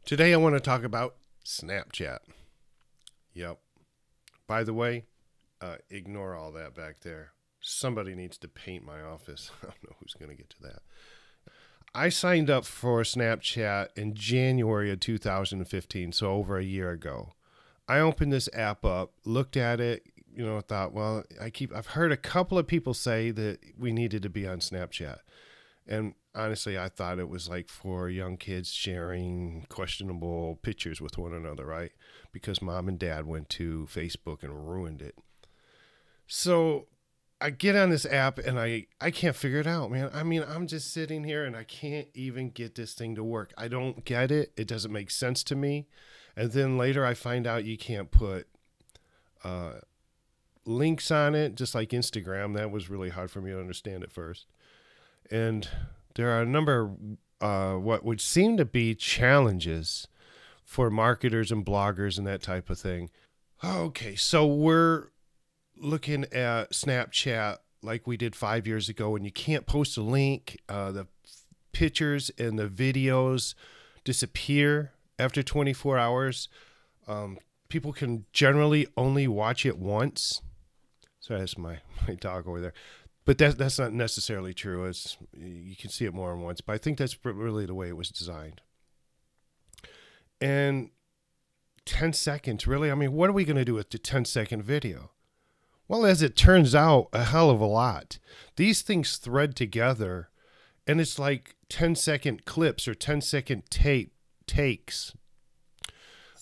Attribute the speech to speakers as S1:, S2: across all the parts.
S1: Today I want to talk about Snapchat. Yep. By the way, ignore all that back there. Somebody needs to paint my office. I don't know who's going to get to that. I signed up for Snapchat in January of 2015, so over a year ago. I opened this app up, looked at it, thought, well, I've heard a couple of people say that we needed to be on Snapchat. And honestly, I thought it was like for young kids sharing questionable pictures with one another, right? Because mom and dad went to Facebook and ruined it. So I get on this app and I can't figure it out, man. I mean, I'm just sitting here and I can't even get this thing to work. I don't get it. It doesn't make sense to me. And then later I find out you can't put links on it, just like Instagram. That was really hard for me to understand at first. And there are a number of what would seem to be challenges for marketers and bloggers and that type of thing. Okay, so we're looking at Snapchat like we did 5 years ago, and you can't post a link. The pictures and the videos disappear after 24 hours. People can generally only watch it once. So that's my dog over there. But that's not necessarily true. You can see it more than once. But I think that's really the way it was designed. And 10 seconds, really? I mean, what are we going to do with the 10-second video? Well, as it turns out, a hell of a lot. These things thread together, and it's like 10-second clips or 10-second takes.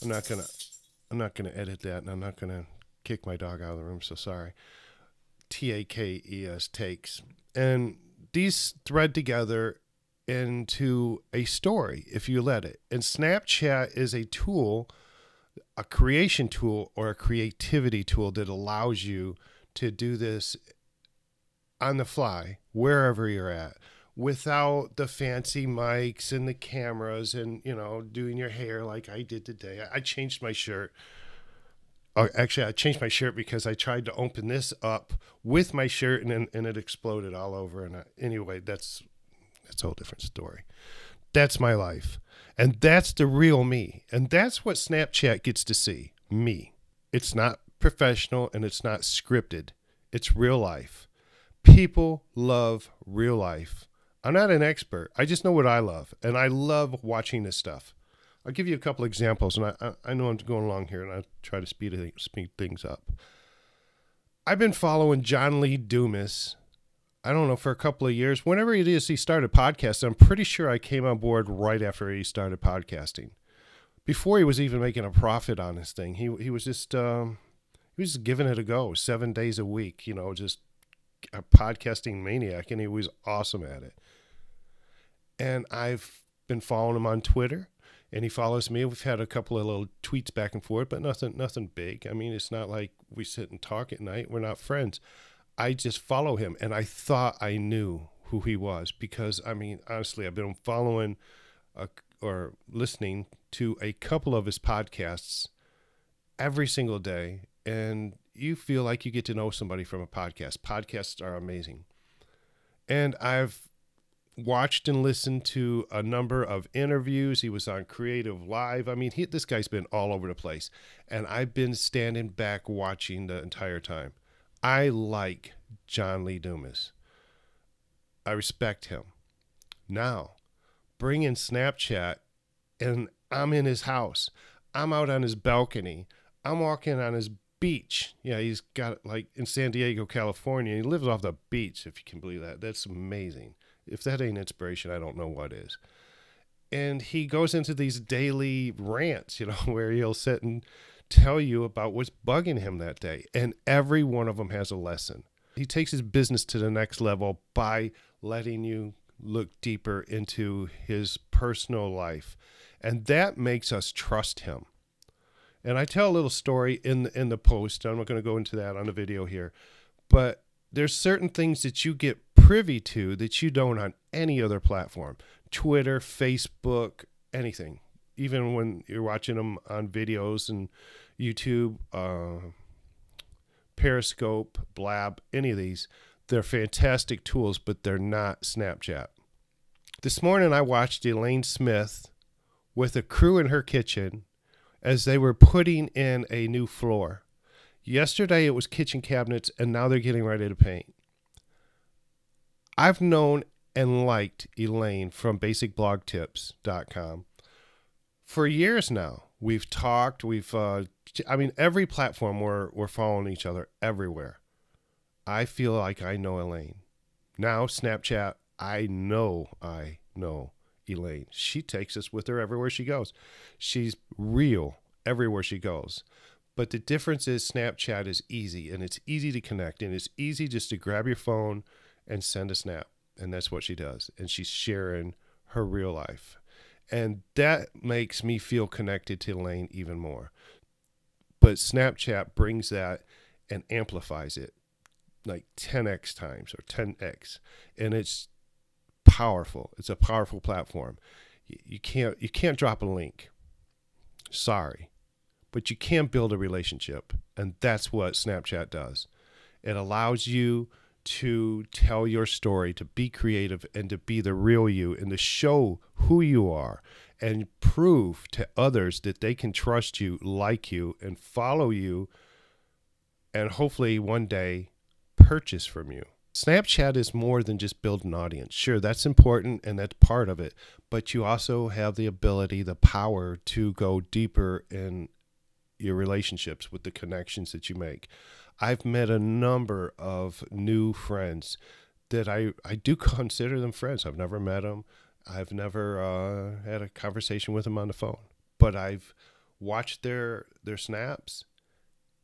S1: I'm not gonna edit that, and I'm not gonna kick my dog out of the room. So sorry. TAKES, takes. And these thread together into a story if you let it. And Snapchat is a tool, a creation tool or a creativity tool that allows you to do this on the fly, wherever you're at, without the fancy mics and the cameras and, doing your hair like I did today. I changed my shirt. Actually, I changed my shirt because I tried to open this up with my shirt and it exploded all over. And anyway, that's a whole different story. That's my life. And that's the real me. And that's what Snapchat gets to see, me. It's not professional and it's not scripted. It's real life. People love real life. I'm not an expert. I just know what I love. And I love watching this stuff. I'll give you a couple examples, and I know I'm going along here, and I'll try to speed things up. I've been following John Lee Dumas, I don't know, for a couple of years. Whenever it is he started podcasting, I'm pretty sure I came on board right after he started podcasting. Before he was even making a profit on this thing, he was just giving it a go 7 days a week, just a podcasting maniac, and he was awesome at it. And I've been following him on Twitter. And he follows me. We've had a couple of little tweets back and forth, but nothing big. I mean, it's not like we sit and talk at night. We're not friends. I just follow him, and I thought I knew who he was because, I mean, honestly, I've been following or listening to a couple of his podcasts every single day, and you feel like you get to know somebody from a podcast. Podcasts are amazing. And I've watched and listened to a number of interviews. He was on Creative Live. I mean, this guy's been all over the place. And I've been standing back watching the entire time. I like John Lee Dumas. I respect him. Now, bring in Snapchat, and I'm in his house. I'm out on his balcony. I'm walking on his beach. Yeah, he's got like in San Diego, California. He lives off the beach, if you can believe that. That's amazing. If that ain't inspiration, I don't know what is. And he goes into these daily rants, where he'll sit and tell you about what's bugging him that day. And every one of them has a lesson. He takes his business to the next level by letting you look deeper into his personal life. And that makes us trust him. And I tell a little story in the post. I'm not going to go into that on the video here. But there's certain things that you get privy to that you don't on any other platform. Twitter, Facebook, anything. Even when you're watching them on videos and YouTube, Periscope, Blab, any of these, they're fantastic tools, but they're not Snapchat. This morning I watched Elaine Smith with a crew in her kitchen as they were putting in a new floor. Yesterday it was kitchen cabinets, and now they're getting ready to paint. I've known and liked Elaine from basicblogtips.com for years now. We've talked, every platform we're following each other everywhere. I feel like I know Elaine. Now, Snapchat, I know Elaine. She takes us with her everywhere she goes. She's real everywhere she goes. But the difference is Snapchat is easy, and it's easy to connect, and it's easy just to grab your phone and send a snap. And that's what she does. And she's sharing her real life. And that makes me feel connected to Elaine even more. But Snapchat brings that and amplifies it like 10x times or 10x. And it's powerful. It's a powerful platform. You can't drop a link. Sorry. But you can build a relationship. And that's what Snapchat does. It allows you to tell your story, to be creative, and to be the real you, and to show who you are, and prove to others that they can trust you, like you, and follow you, and hopefully one day purchase from you. Snapchat is more than just build an audience. Sure, that's important, and that's part of it, but you also have the ability, the power to go deeper in your relationships with the connections that you make. I've met a number of new friends that I do consider them friends. I've never met them. I've never had a conversation with them on the phone. But I've watched their snaps,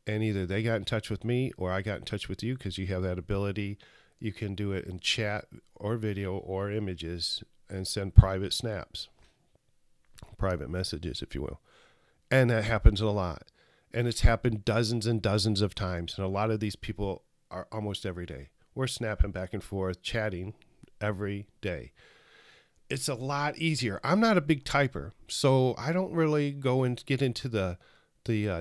S1: and either they got in touch with me or I got in touch with you, because you have that ability. You can do it in chat or video or images and send private snaps, private messages, if you will. And that happens a lot. And it's happened dozens and dozens of times. And a lot of these people are almost every day. We're snapping back and forth, chatting every day. It's a lot easier. I'm not a big typer, so I don't really go and get into the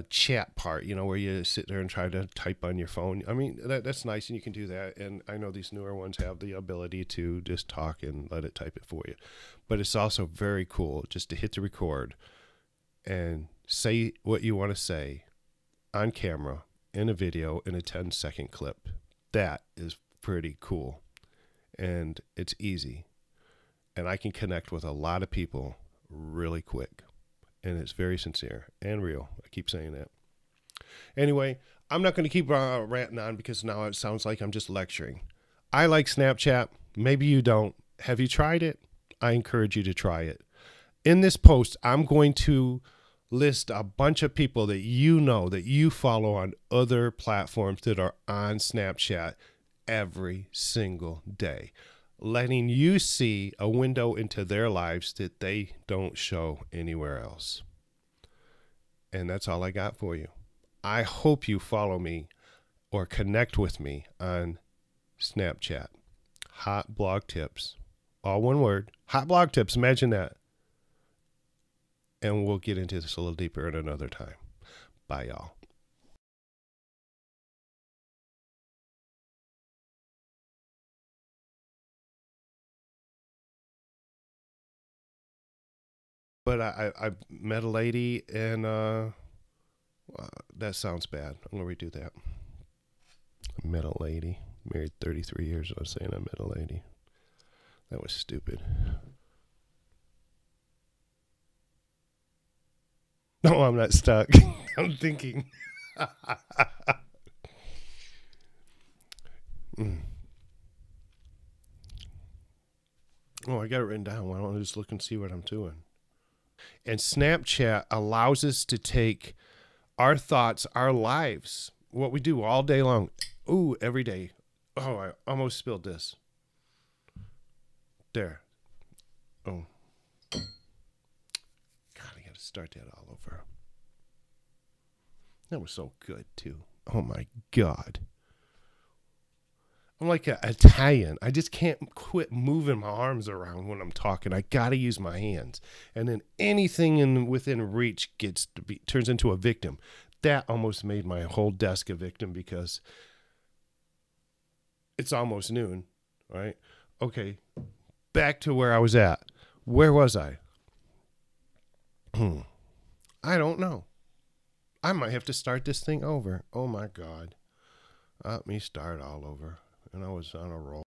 S1: chat part, where you sit there and try to type on your phone. I mean, that's nice, and you can do that. And I know these newer ones have the ability to just talk and let it type it for you. But it's also very cool just to hit the record and say what you want to say on camera, in a video, in a 10-second clip. That is pretty cool. And it's easy. And I can connect with a lot of people really quick. And it's very sincere and real. I keep saying that. Anyway, I'm not going to keep ranting on, because now it sounds like I'm just lecturing. I like Snapchat. Maybe you don't. Have you tried it? I encourage you to try it. In this post, I'm going to list a bunch of people that that you follow on other platforms that are on Snapchat every single day, letting you see a window into their lives that they don't show anywhere else. And that's all I got for you. I hope you follow me or connect with me on Snapchat. Hot Blog Tips. All one word. Hot Blog Tips. Imagine that. And we'll get into this a little deeper at another time. Bye, y'all. But I met a lady, and that sounds bad. I'm going to redo that. I met a lady. Married 33 years. I was saying I met a lady. That was stupid. No, I'm not stuck. I'm thinking. Oh, I got it written down. Why don't I just look and see what I'm doing? And Snapchat allows us to take our thoughts, our lives, what we do all day long. Ooh, every day. Oh, I almost spilled this. There. Oh. God, I got to start that all over. That was so good, too. Oh, my God. I'm like an Italian. I just can't quit moving my arms around when I'm talking. I got to use my hands. And then anything within reach turns into a victim. That almost made my whole desk a victim, because it's almost noon, right? Okay, back to where I was at. Where was I? I don't know. I might have to start this thing over. Oh my God. Let me start all over. And I was on a roll.